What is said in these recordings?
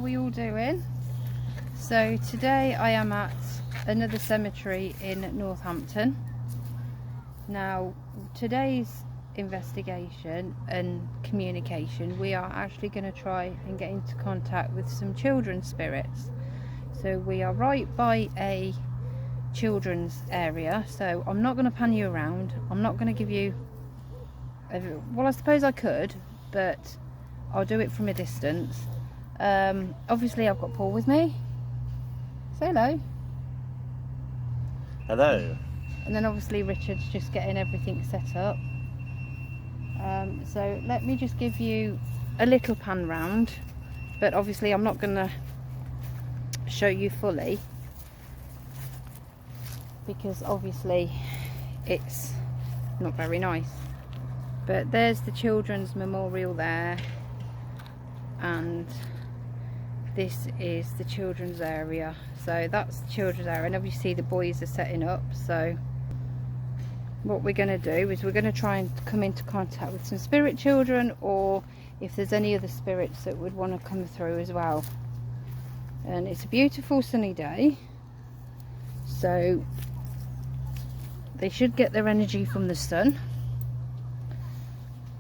we all doing? So today I am at another cemetery in Northampton. Now today's investigation and communication, we are actually going to try and get into contact with some children's spirits. So we are right by a children's area, so I'm not going to pan you around. I'm not going to give you well, I suppose I could, but I'll do it from a distance. Obviously I've got Paul with me. Say hello. Hello. And then obviously Richard's just getting everything set up. So let me just give you a little pan round, but obviously I'm not going to show you fully because obviously it's not very nice. But there's the children's memorial there, and this is the children's area. So that's the children's area, and obviously the boys are setting up. So what we're going to do is we're going to try and come into contact with some spirit children, or if there's any other spirits that would want to come through as well. And it's a beautiful sunny day, so they should get their energy from the sun.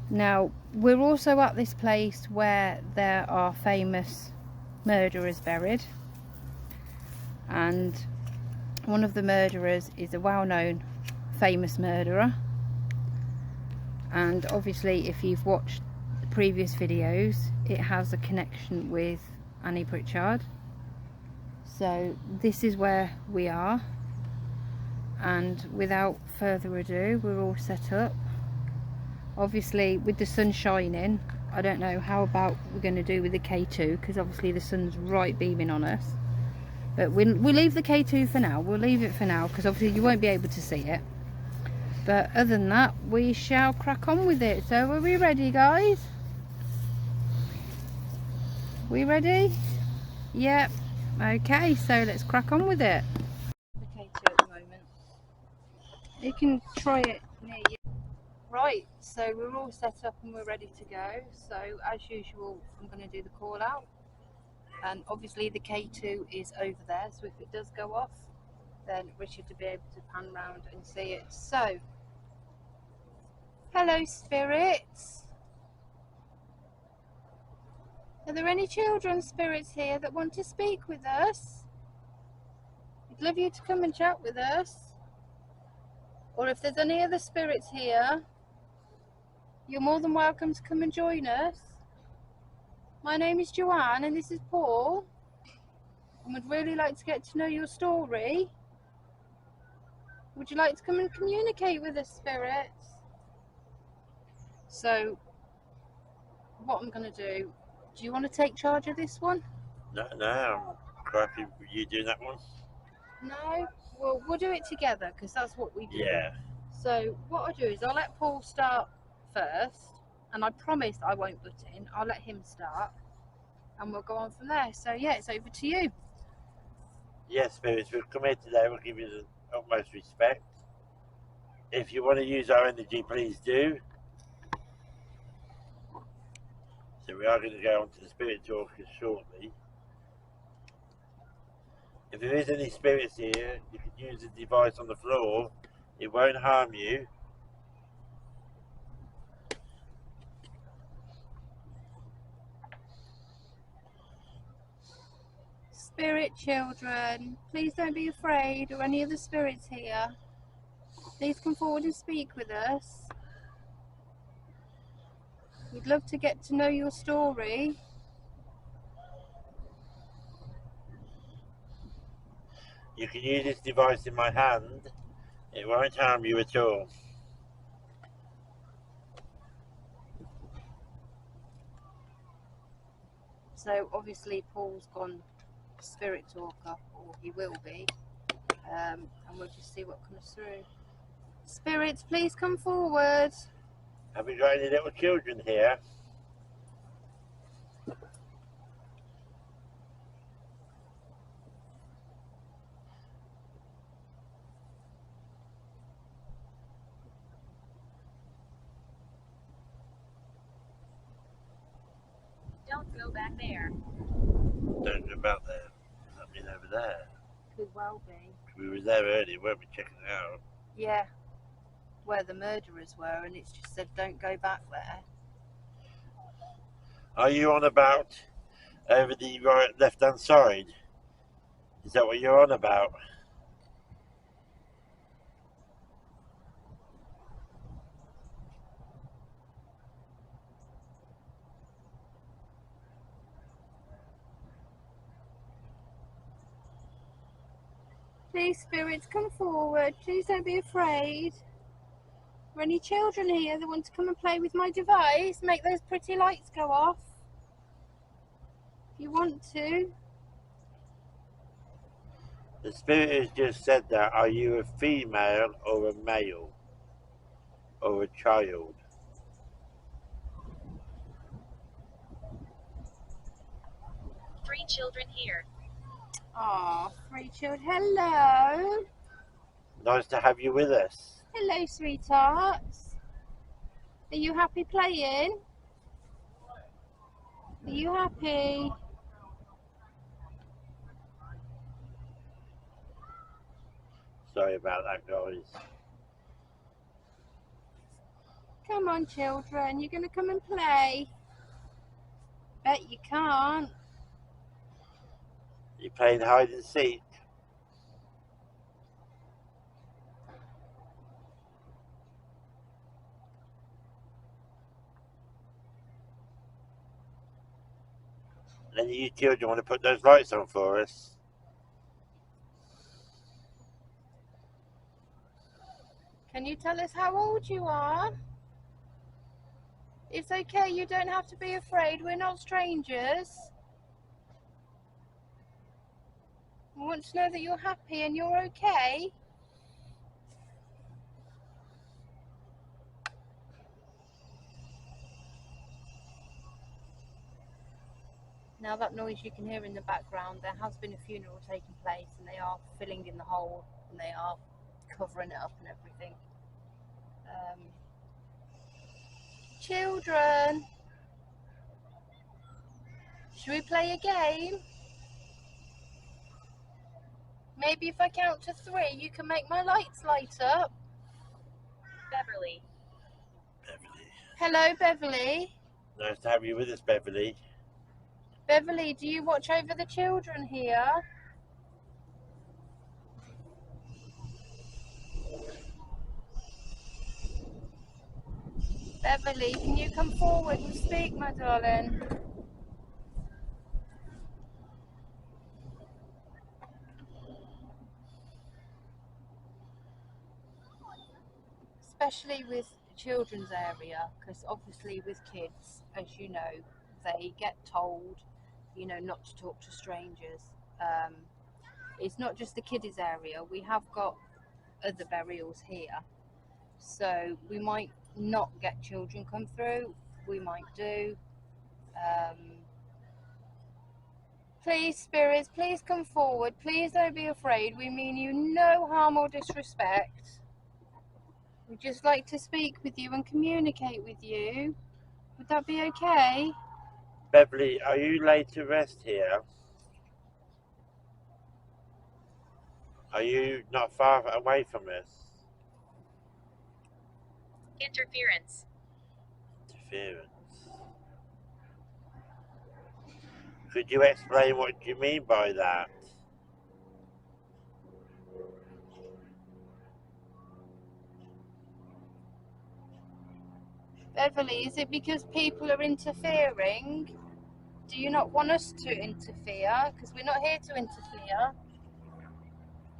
Now we're also at this place where there are famous murderers buried, and one of the murderers is a well-known famous murderer, and obviously if you've watched the previous videos it has a connection with Annie Pritchard. So this is where we are, and without further ado, we're all set up. Obviously with the sun shining, I don't know how about we're going to do with the K2, because obviously the sun's right beaming on us, but we'll leave the K2 for now. We'll leave it for now because obviously you won't be able to see it, but other than that we shall crack on with it. So are we ready, guys? We ready? Yep. Okay, so let's crack on with it. The K2 at the moment, you can try it near you. Right, so we're all set up and we're ready to go. So as usual, I'm going to do the call out, and obviously the K2 is over there, so if it does go off then Richard will be able to pan round and see it. So hello spirits, are there any children's spirits here that want to speak with us? We'd love you to come and chat with us, or if there's any other spirits here, you're more than welcome to come and join us. My name is Joanne and this is Paul, and we'd really like to get to know your story. Would you like to come and communicate with us, spirits? So what I'm going to do you want to take charge of this one? No, I'm quite happy with you doing that one. No? Well, we'll do it together because that's what we do. Yeah. So what I'll do is I'll let Paul start first, and I promise I won't butt in. I'll let him start and we'll go on from there. So yeah, it's over to you. Yes, spirits, we've come here today, we'll give you the utmost respect. If you want to use our energy, please do. So we are going to go on to the spirit talk shortly. If there is any spirits here, you can use the device on the floor. It won't harm you. Spirit children, please don't be afraid, or any other spirits here. Please come forward and speak with us. We'd love to get to know your story. You can use this device in my hand. It won't harm you at all. So obviously Paul's gone spirit talker, or he will be, and we'll just see what comes through. Spirits, please come forward. Have we got any little children here? Don't go back there. Don't go back there. Does that mean over there? Could well be. We were there earlier, weren't we, checking it out? Yeah, where the murderers were, and it's just said don't go back there. Are you on about over the right left-hand side? Is that what you're on about? Please, spirits, come forward. Please don't be afraid. Are there any children here that want to come and play with my device? Make those pretty lights go off. If you want to. The spirit has just said that. Are you a female or a male? Or a child? 3 children here. Ah, 3 children. Hello. Nice to have you with us. Hello, sweethearts. Are you happy playing? Are you happy? Sorry about that, guys. Come on, children. You're going to come and play. Bet you can't. You playing hide and seek? Any of you children want to put those lights on for us? Can you tell us how old you are? It's okay, you don't have to be afraid. We're not strangers. We want to know that you're happy and you're okay. Now that noise you can hear in the background, there has been a funeral taking place and they are filling in the hole and they are covering it up and everything. Children, should we play a game? Maybe if I count to 3 you can make my lights light up. Beverly. Beverly. Hello, Beverly. Nice to have you with us, Beverly. Beverly, do you watch over the children here? Beverly, can you come forward and speak, my darling? Especially with children's area, because obviously with kids, as you know, they get told, you know, not to talk to strangers. It's not just the kiddies area, we have got other burials here, so we might not get children come through, we might do. Please, spirits, please come forward, please don't be afraid, we mean you no harm or disrespect. We'd just like to speak with you and communicate with you. Would that be okay? Beverly, are you laid to rest here? Are you not far away from us? Interference. Interference. Could you explain what you mean by that? Beverly, is it because people are interfering? Do you not want us to interfere? Because we're not here to interfere.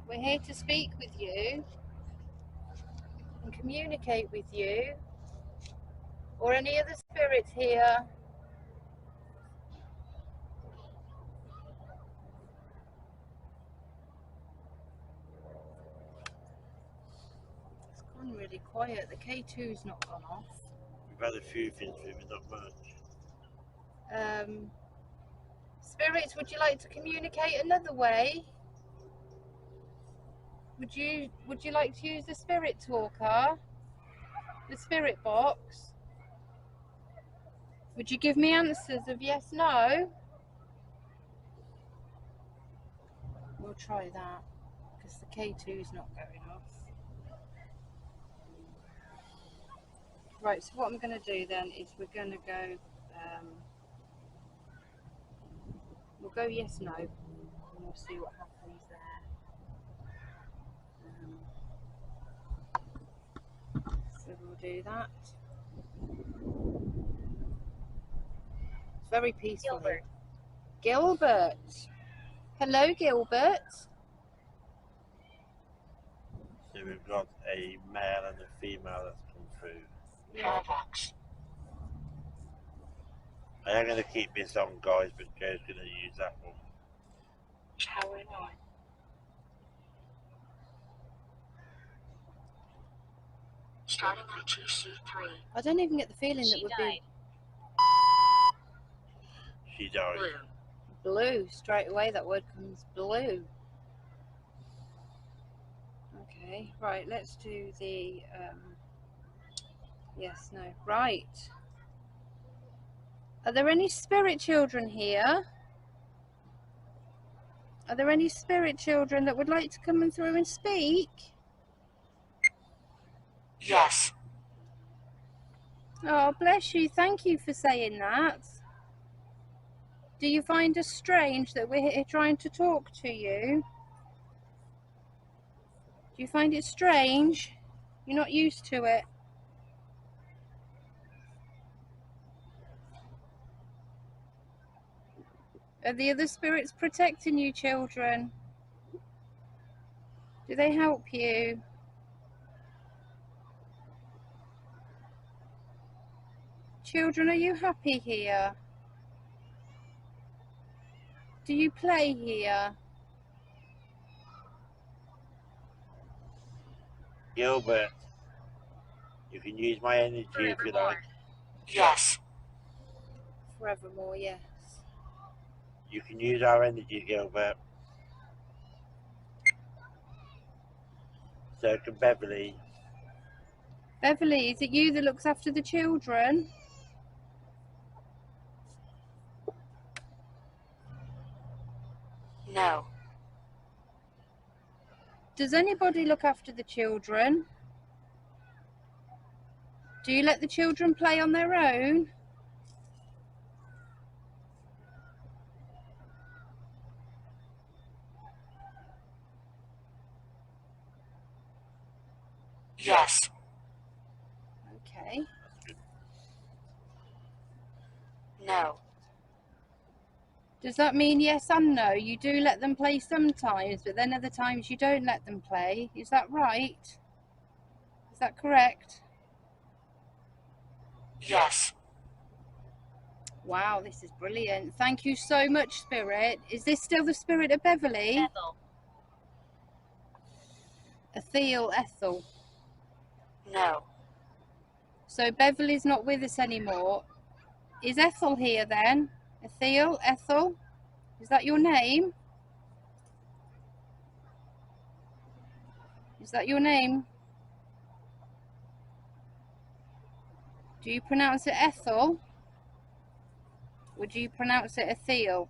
We're here to speak with you and communicate with you or any other spirits here. It's gone really quiet. The K2's not gone off. We've had a few things, but not much. Spirits, would you like to communicate another way? Would you like to use the spirit talker? The spirit box? Would you give me answers of yes, no? we'll try that because the K2 is not going off. Right, so what I'm going to do then is we're going to go, we'll go yes, no, and we'll see what happens there. So we'll do that. It's very peaceful here. Gilbert. Gilbert. Hello, Gilbert. So we've got a male and a female that's come through. Yeah. I am going to keep this on, guys, but Joe's going to use that one. Powering on. Starting at TC3. I don't even get the feeling that She would died. She died. Blue. be blue straight away. That word comes blue. Okay, right. Let's do the yes, no. Right. Are there any spirit children here? Are there any spirit children that would like to come and through and speak? Yes. Oh, bless you. Thank you for saying that. Do you find us strange that we're here trying to talk to you? Do you find it strange? You're not used to it. Are the other spirits protecting you, children? Do they help you? Children, are you happy here? Do you play here? Gilbert, you can use my energy if you like. Yes. Forevermore, yes. You can use our energy, Gilbert. So can Beverly. Beverly, is it you that looks after the children? No. Does anybody look after the children? Do you let the children play on their own? Yes. Okay. No. Does that mean yes and no? You do let them play sometimes, but then other times you don't let them play. Is that right? Is that correct? Yes. Wow, this is brilliant. Thank you so much, Spirit. Is this still the spirit of Beverly? Ethel. Ethel. No. So Beverly's not with us anymore. Is Ethel here then? Ethel? Is that your name? Is that your name? Do you pronounce it Ethel? Or do you pronounce it Ethel?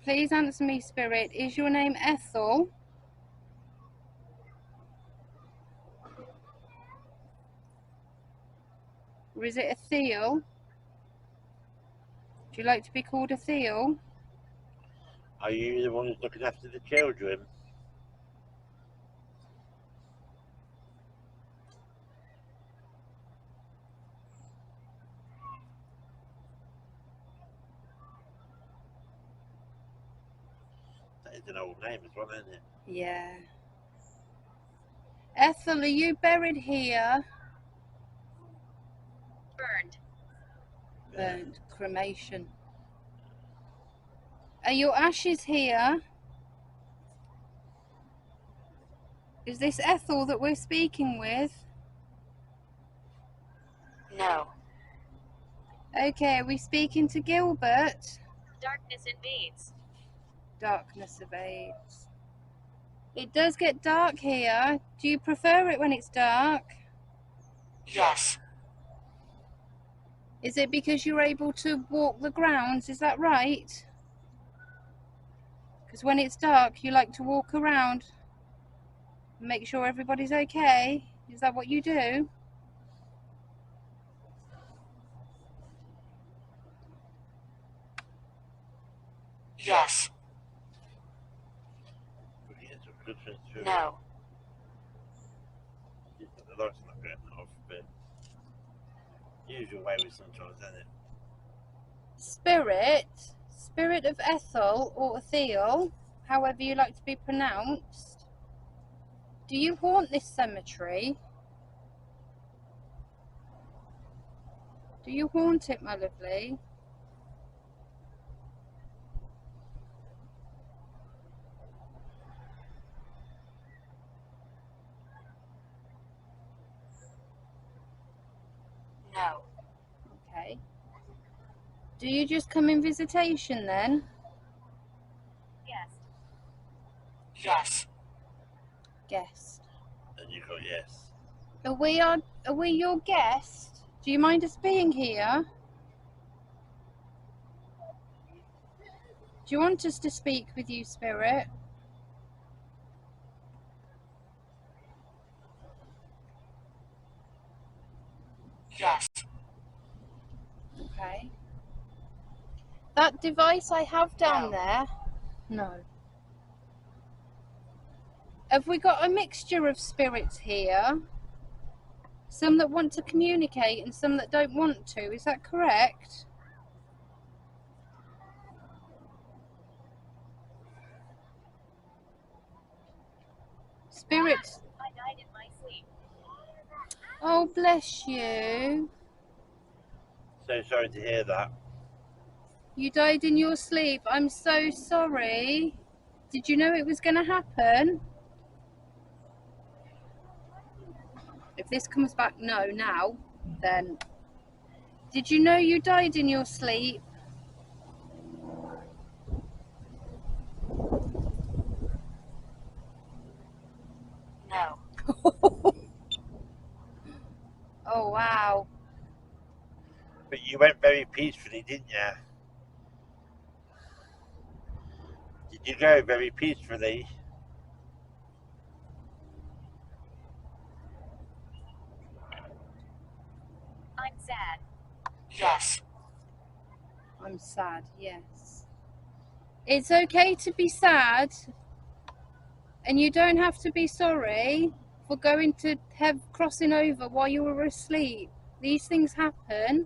Please answer me, Spirit. Is your name Ethel? Or is it Ethel? Do you like to be called Ethel? Are you the one who's looking after the children? That is an old name as well, isn't it? Yeah. Ethel, are you buried here? Burned. Burnt. Cremation. Are your ashes here? Is this Ethel that we're speaking with? No. Okay, are we speaking to Gilbert? Darkness invades. Darkness evades. It does get dark here. Do you prefer it when it's dark? Yes. Is it because you're able to walk the grounds? Is that right? Because when it's dark, you like to walk around and make sure everybody's okay. Is that what you do? Yes. We can get some good things through. No. The light's not going off, but usual way with sometimes, isn't it? Spirit of Ethel or Ethel, however you like to be pronounced. Do you haunt this cemetery? Do you haunt it, my lovely? No. Okay. Do you just come in visitation then? Yes. Yes. Guest. And you got yes. Are we your guest? Do you mind us being here? Do you want us to speak with you, Spirit? Yes. Okay. That device I have down No. there? No. Have we got a mixture of spirits here? Some that want to communicate and some that don't want to, is that correct? Spirits. I died in my sleep. Oh, bless you. So sorry to hear that. You died in your sleep. I'm so sorry. Did you know it was going to happen? If this comes back no now, then... Did you know you died in your sleep? No. Oh, wow. But you went very peacefully, didn't you? Did you go very peacefully? I'm sad. Yes. I'm sad, yes. It's okay to be sad, and you don't have to be sorry for going to have crossing over while you were asleep. These things happen.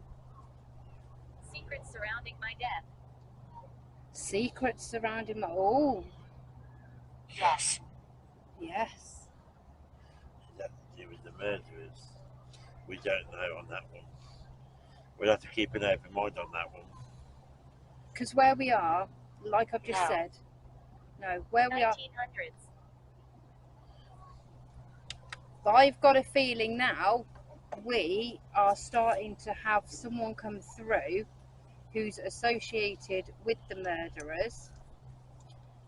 Secrets surrounding my death. Secrets surrounding my... Oh, Yes. Is yes. that to do with the murderers? We don't know on that one. We'll have to keep an open mind on that one. Because where we are, like I've just No. said, no, where we are, 1900s. I've got a feeling now we are starting to have someone come through who's associated with the murderers.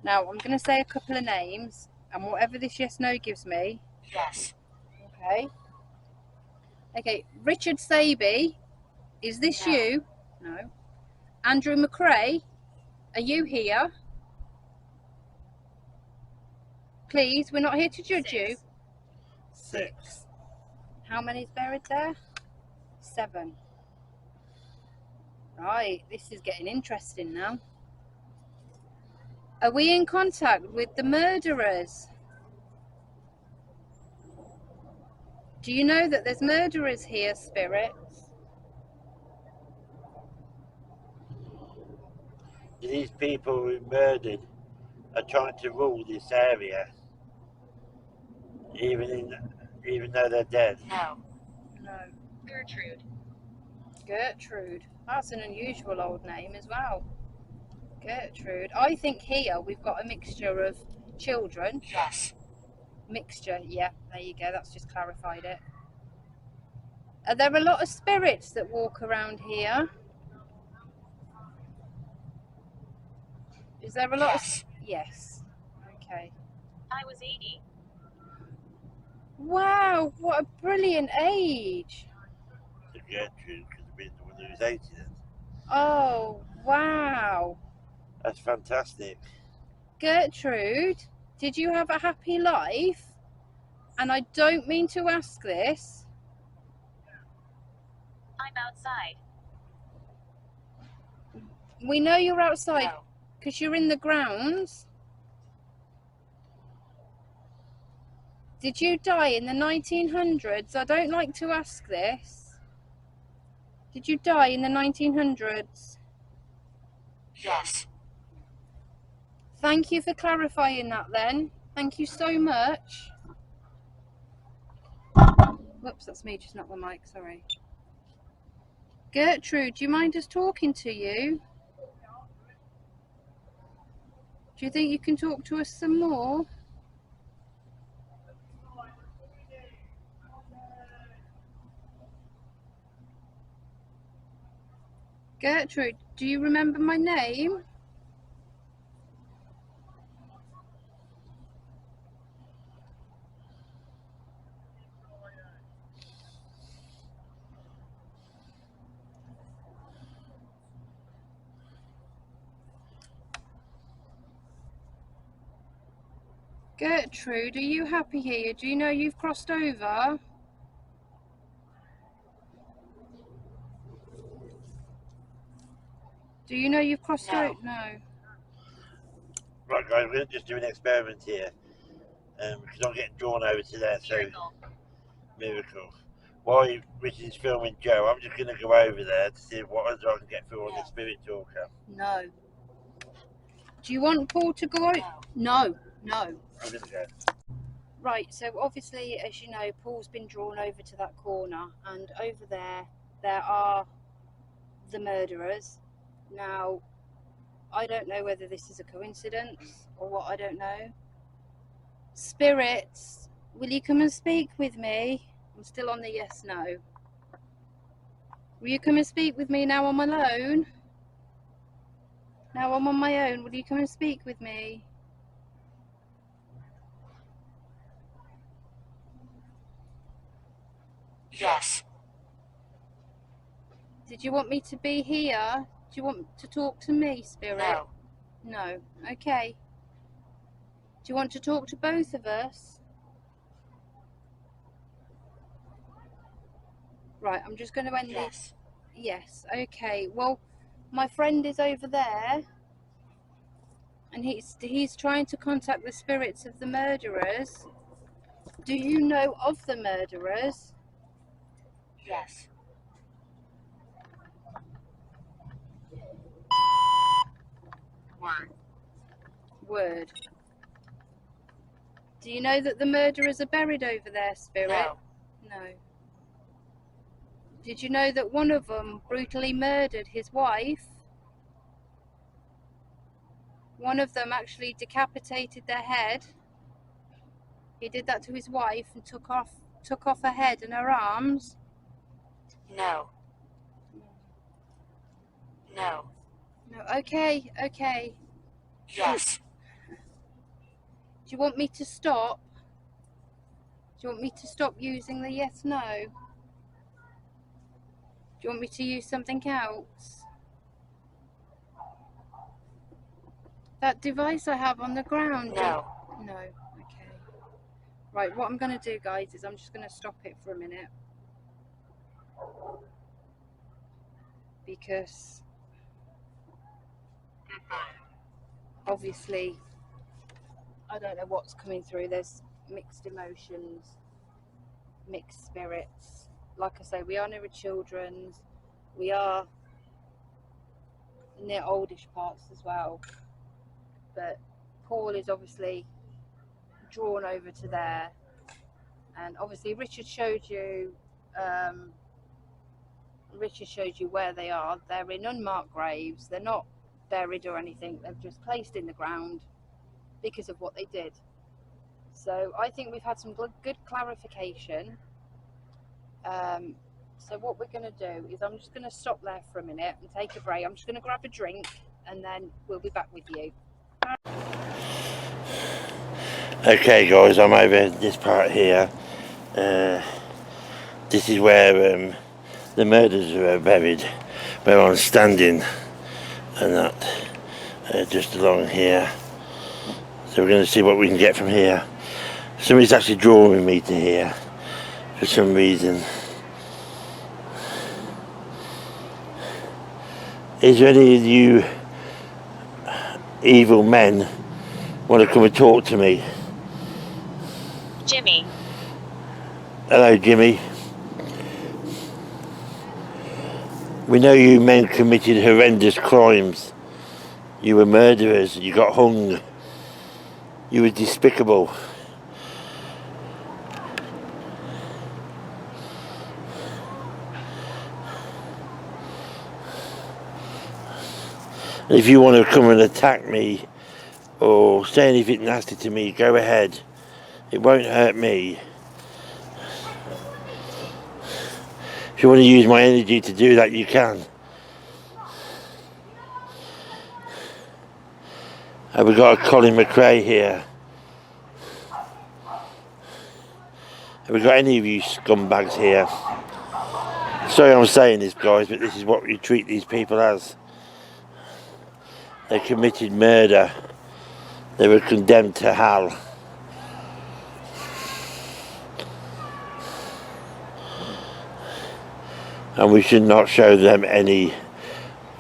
Now, I'm going to say a couple of names, and whatever this yes no gives me. Yes. Okay. Okay, Richard Saby, is this No. you? No. Andrew McRae, are you here? Please, we're not here to judge you. 6. How many's buried there? 7. Right, this is getting interesting now. Are we in contact with the murderers? Do you know that there's murderers here, spirits? These people who murdered are trying to rule this area, even though they're dead. No. No. Gertrude. Gertrude. That's an unusual old name as well. Gertrude. I think here we've got a mixture of children. Yes. Mixture, yeah, there you go, that's just clarified it. Are there a lot of spirits that walk around here? Is there a lot Yes. of... Yes. Okay. I was 80. Wow, what a brilliant age. So Gertrude could have been the one he was 80 then. Oh, wow. That's fantastic. Gertrude, did you have a happy life? And I don't mean to ask this. I'm outside. We know you're outside No. because you're in the grounds. Did you die in the 1900s? I don't like to ask this. Did you die in the 1900s? Yes. Thank you for clarifying that then. Thank you so much. Whoops, that's me, just not the mic, sorry. Gertrude, do you mind us talking to you? Do you think you can talk to us some more? Gertrude, do you remember my name? Gertrude, are you happy here? Do you know you've crossed over? Do you know you've crossed No. over? No. Right, guys, we're going to just do an experiment here. Because I'm getting drawn over to there, so Miracle. miracle. While Richard is filming Joe, I'm just going to go over there to see what other I can get through on the Spirit Talker. No. Do you want Paul to go out? No. No. I'm going to go. Right, so obviously, as you know, Paul's been drawn over to that corner, and over there are the murderers. Now, I don't know whether this is a coincidence or what, I don't know. Spirits, will you come and speak with me? I'm still on the yes, no. Will you come and speak with me now I'm alone? Now I'm on my own, will you come and speak with me? Yes. Did you want me to be here? Do you want to talk to me, Spirit? No. No. Okay. Do you want to talk to both of us? Right, I'm just going to end this. Yes. Okay. Well, my friend is over there, and he's trying to contact the spirits of the murderers. Do you know of the murderers? Yes. Word. Do you know that the murderers are buried over there, Spirit? No. No. Did you know that one of them brutally murdered his wife? One of them actually decapitated their head. He did that to his wife and took off her head and her arms. No. No. No. Okay. Okay. Yes. Do you want me to stop? Do you want me to stop using the yes, no? Do you want me to use something else? That device I have on the ground? No. No. Okay. Right, what I'm going to do, guys, is I'm just going to stop it for a minute. Because obviously I don't know what's coming through. There's mixed emotions, mixed spirits. Like I say, we are near children's. We are near oldish parts as well. But Paul is obviously drawn over to there. And obviously Richard showed you where they are. They're in unmarked graves. They're not buried or anything. They're just placed in the ground because of what they did. So I think we've had some good clarification. So what we're going to do is I'm just going to stop there for a minute and take a break. I'm just going to grab a drink and then we'll be back with you. Okay, guys, I'm over this part here. This is where the murders were buried. where I'm standing, and that just along here. So we're going to see what we can get from here. Somebody's actually drawing me to here for some reason. Is there any of you evil men want to come and talk to me? Jimmy. Hello, Jimmy. We know you men committed horrendous crimes. You were murderers. You got hung. You were despicable. If you want to come and attack me or say anything nasty to me, go ahead. It won't hurt me. If you want to use my energy to do that, you can. And we've got a Colin McRae here. Have we got any of you scumbags here? Sorry I'm saying this, guys, but this is what we treat these people as. They committed murder. They were condemned to hell. And we should not show them any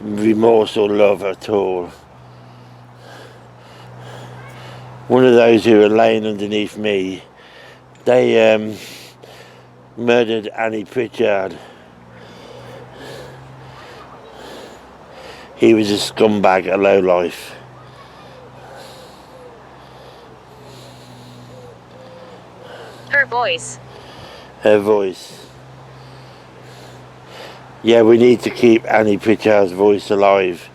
remorse or love at all. One of those who were laying underneath me, they murdered Annie Pritchard. He was a scumbag, a lowlife. Her voice. Her voice. Yeah, we need to keep Annie Pritchard's voice alive.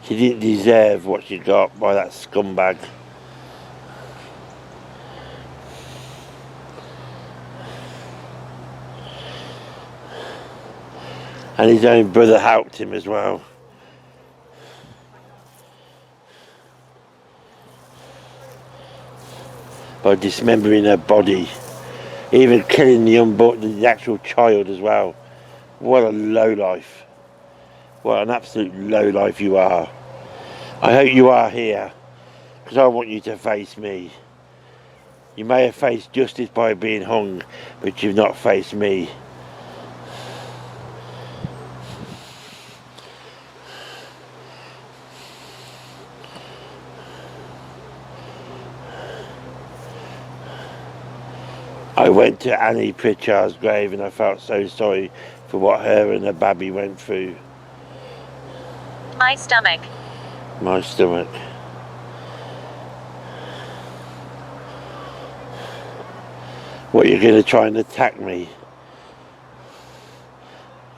She didn't deserve what she got by that scumbag. And his own brother helped him as well. By dismembering her body. Even killing the actual child as well. What a lowlife. What an absolute lowlife you are. I hope you are here, because I want you to face me. You may have faced justice by being hung, but you've not faced me. I went to Annie Pritchard's grave and I felt so sorry for what her and her baby went through. My stomach. My stomach. What, you're going to try and attack me?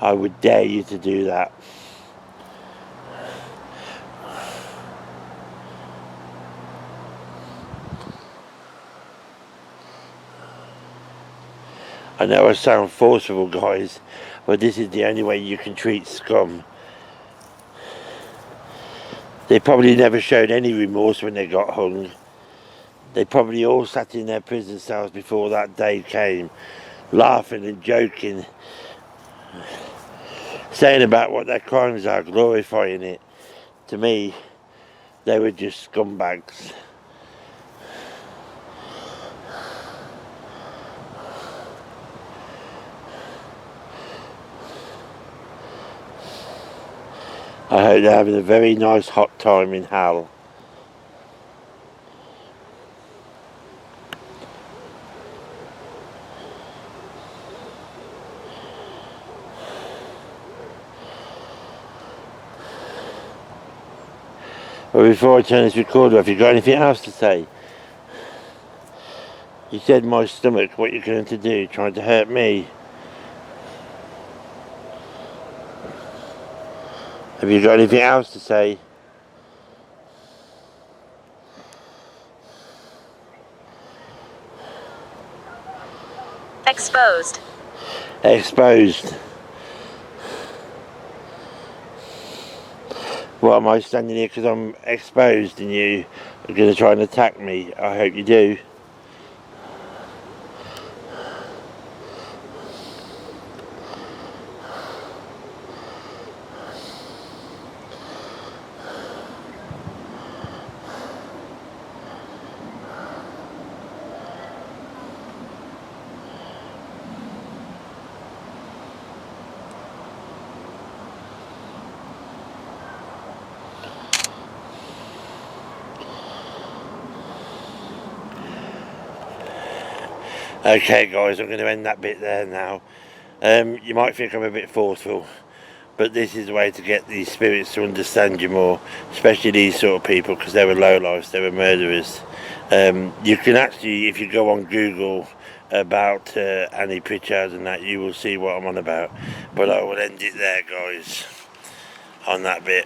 I would dare you to do that. I know I sound forceful, guys, but this is the only way you can treat scum. They probably never showed any remorse when they got hung. They probably all sat in their prison cells before that day came, laughing and joking, saying about what their crimes are, glorifying it. To me, they were just scumbags. I hope they're having a very nice hot time in hell. Well, before I turn this recorder off, you got anything else to say? You said my stomach, what you're going to do, trying to hurt me. Have you got anything else to say? Exposed. Exposed. What, am I standing here because I'm exposed and you are going to try and attack me? I hope you do. Okay guys, I'm going to end that bit there now. You might think I'm a bit forceful, but this is the way to get these spirits to understand you more, especially these sort of people, because they were lowlifes, they were murderers. You can actually, if you go on Google about Annie Pritchard and that, you will see what I'm on about. But I will end it there, guys, on that bit.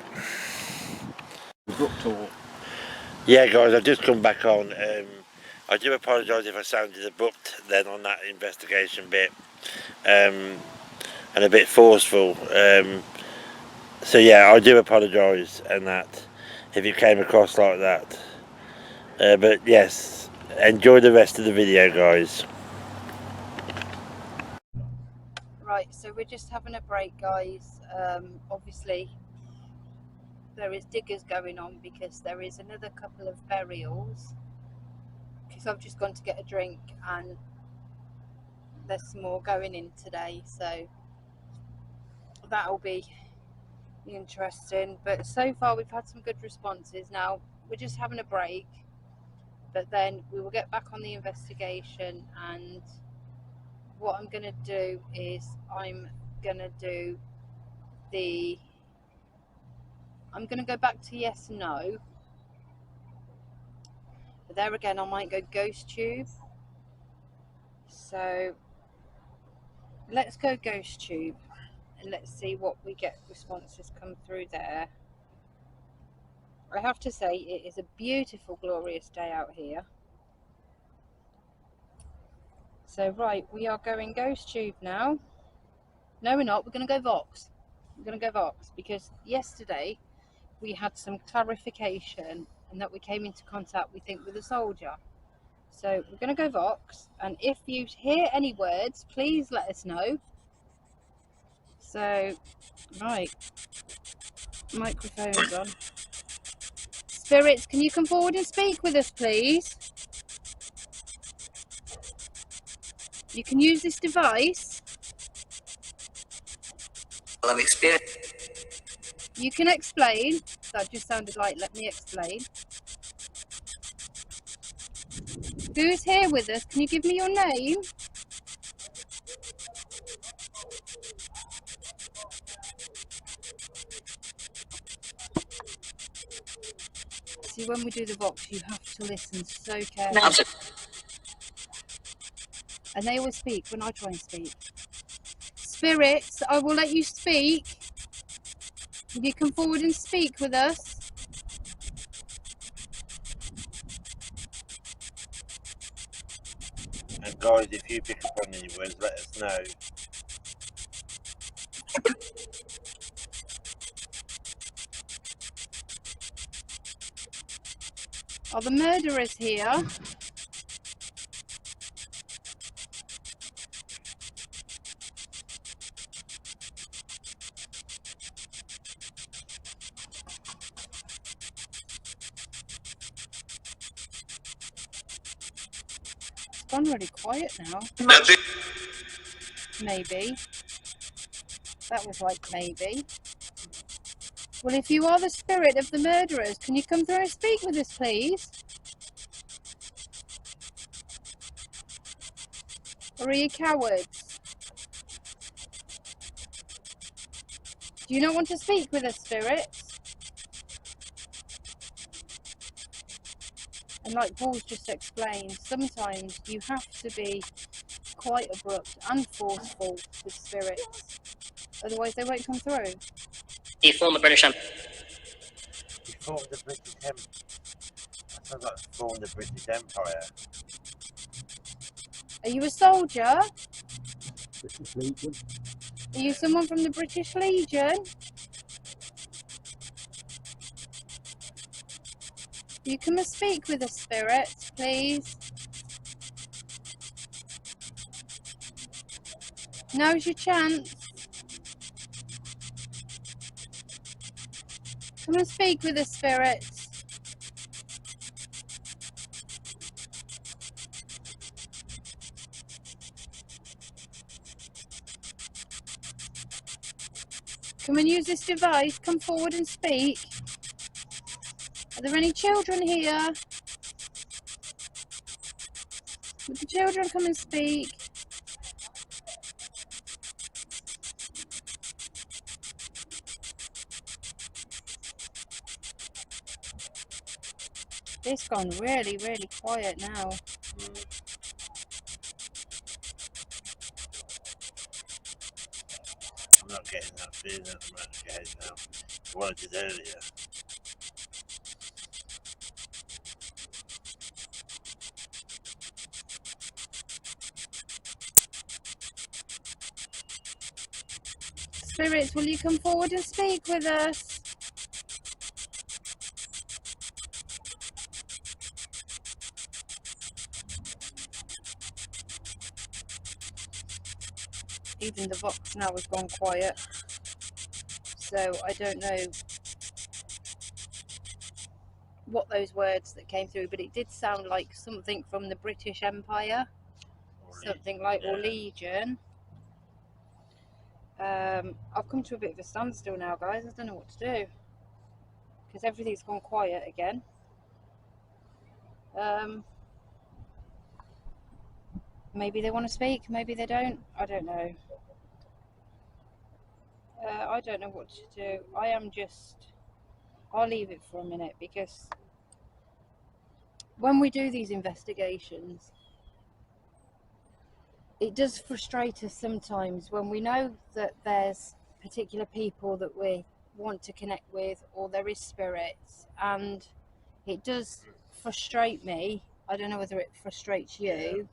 Book tour. Yeah, guys, I've just come back on. I do apologise if I sounded abrupt then on that investigation bit, and a bit forceful. So yeah, I do apologise and that if it came across like that. But yes, enjoy the rest of the video, guys. Right, so we're just having a break, guys. Obviously there is diggers going on because there is another couple of burials, because I've just gone to get a drink and there's some more going in today, so that'll be interesting. But so far we've had some good responses. Now we're just having a break, but then we will get back on the investigation, and what I'm going to do is I'm going to go back to yes no, but there again I might go ghost tube. So let's go ghost tube and let's see what we get responses come through there. I have to say it is a beautiful, glorious day out here. So right, we are going ghost tube now. No, we're not. We're going to go Vox. We're going to go Vox because yesterday we had some clarification and that we came into contact, we think, with a soldier. So we're going to go Vox, and if you hear any words, please let us know. So, right, microphone's on. Spirits, can you come forward and speak with us, please? You can use this device. I've experienced. You can explain. That just sounded like, let me explain. Who's here with us? Can you give me your name? See, when we do the Vox, you have to listen so carefully. And they always speak when I try and speak. Spirits, I will let you speak. Can you come forward and speak with us? And guys, if you pick up on any words, let us know. Are the murderers here? It's gone really quiet now. Maybe. That was like maybe. Well, if you are the spirit of the murderers, can you come through and speak with us, please? Or are you cowards? Do you not want to speak with us, spirits? And like Paul's just explained, sometimes you have to be quite abrupt and forceful with spirits, otherwise they won't come through. The former British Empire. He formed the British Empire. That sounds like formed the British Empire. Are you a soldier? British Legion. Are you someone from the British Legion? You come and speak with us, spirits, please. Now's your chance. Come and speak with us, spirits. Come and use this device. Come forward and speak. Are there any children here? Would the children come and speak? It's gone really, really quiet now. I'm not getting that feeling at the moment, guys, now. What I did earlier. Spirits, will you come forward and speak with us? Even the box now has gone quiet. So I don't know what those words that came through, but it did sound like something from the British Empire. Something like, or Legion. I've come to a bit of a standstill now, guys. I don't know what to do because everything's gone quiet again. Maybe they want to speak, maybe they don't. I don't know. I don't know what to do. I'll leave it for a minute because when we do these investigations, it does frustrate us sometimes when we know that there's particular people that we want to connect with, or there is spirits, and it does frustrate me. I don't know whether it frustrates you,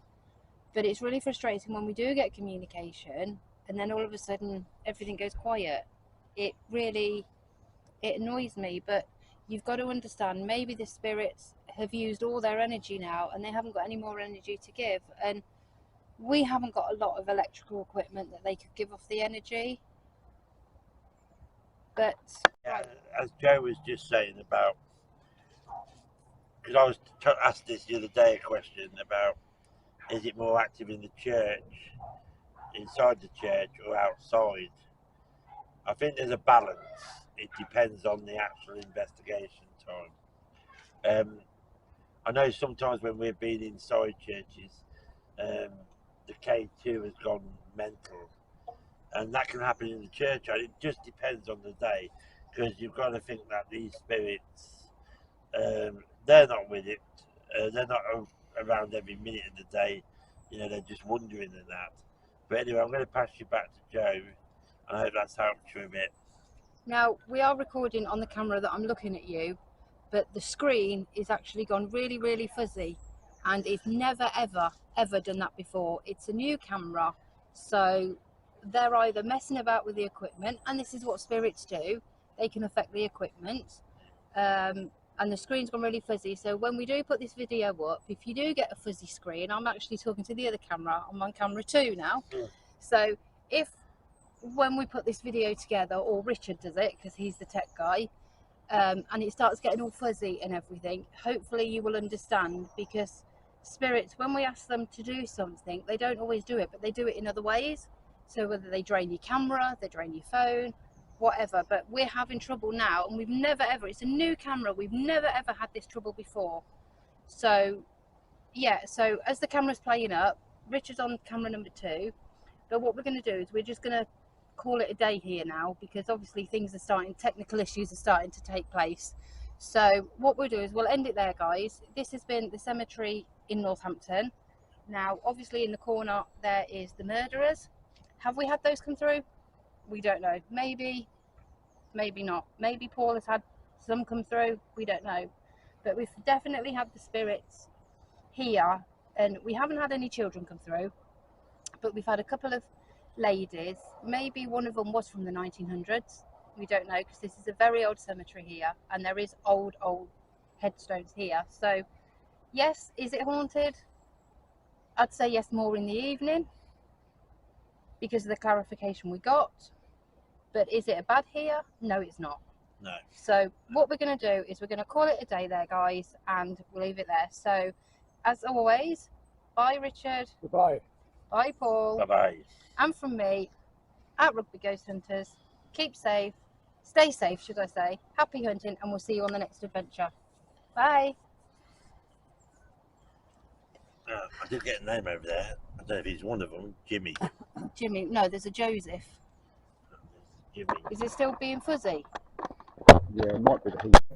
but it's really frustrating when we do get communication and then all of a sudden everything goes quiet. It annoys me, but you've got to understand, maybe the spirits have used all their energy now and they haven't got any more energy to give, and we haven't got a lot of electrical equipment that they could give off the energy. But as Joe was just saying about, because I was asked this the other day, a question about, is it more active in the church, inside the church, or outside? I think there's a balance. It depends on the actual investigation time. I know sometimes when we've been inside churches, the K2 has gone mental, and that can happen in the church. It just depends on the day, because you've got to think that these spirits, they're not with it. They're not around every minute of the day. They're just wandering and that. But anyway, I'm going to pass you back to Joe, and I hope that's helped you a bit. now we are recording on the camera that I'm looking at you, but the screen is actually gone really, really fuzzy, and it's never ever done that before. It's a new camera, so they're either messing about with the equipment, and this is what spirits do, they can affect the equipment, and the screen's gone really fuzzy. So when we do put this video up, if you do get a fuzzy screen, I'm actually talking to the other camera, I'm on camera 2 now. So if when we put this video together, or Richard does it because he's the tech guy, and it starts getting all fuzzy and everything, hopefully you will understand, because spirits, when we ask them to do something, they don't always do it, but they do it in other ways. So whether they drain your camera, they drain your phone, whatever. But we're having trouble now, and we've never ever, it's a new camera, we've never ever had this trouble before. So yeah, so as the camera's playing up, Richard's on camera number 2, but what we're going to do is we're just going to call it a day here now, because obviously technical issues are starting to take place. So what we'll do is we'll end it there, guys. This has been the cemetery in Northampton. Now obviously in the corner there is the murderers. Have we had those come through? We don't know. Maybe not. Maybe Paul has had some come through, we don't know. But we've definitely had the spirits here, and we haven't had any children come through, but we've had a couple of ladies. Maybe one of them was from the 1900s, we don't know, because this is a very old cemetery here, and there is old headstones here. So yes, is it haunted? I'd say yes, more in the evening because of the clarification we got. But is it a bad here? No, it's not. No. So what we're going to do is we're going to call it a day there, guys, and we'll leave it there. So as always, bye Richard. Goodbye. Bye Paul. Bye-bye. And from me, at Rugby Ghost Hunters, keep safe, stay safe should I say, happy hunting, and we'll see you on the next adventure. Bye. I did get a name over there. I don't know if he's one of them. Jimmy. Jimmy, no, there's a Joseph. Jimmy. Is it still being fuzzy? Yeah, it might be the heat.